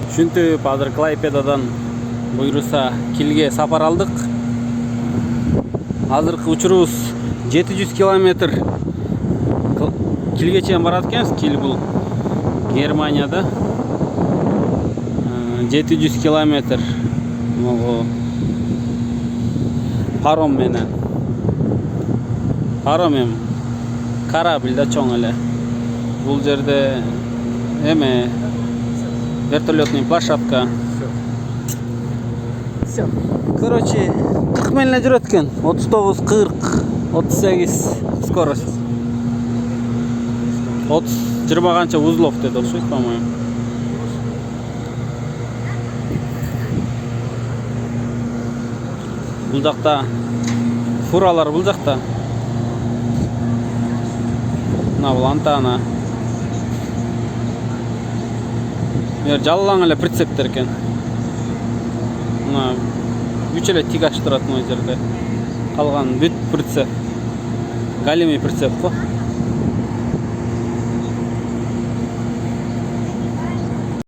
Ушинтип азыр Клайпедадан буйруса Килге сапар алдык. Азыркы учурубуз 700 километр Килге чейин барат экенбиз. Кил бул Германияда. 700 километр могу паром менен. Паром эми корабль да чоң эле. Бул жерде эме вертолетный площадка. Все. Короче, 40 менен жүрөт экен. 39, 40, 38 скорость. 20 канча узлов деди, окшойт, по-моему. Бул жакта фуралар бул жакта. Мына бул антана. Мер жаллаң эле прицептер экен. Мына үч эле тик ачып турат мына жерде. Калган бүт прицеп. Галимий прицеп го.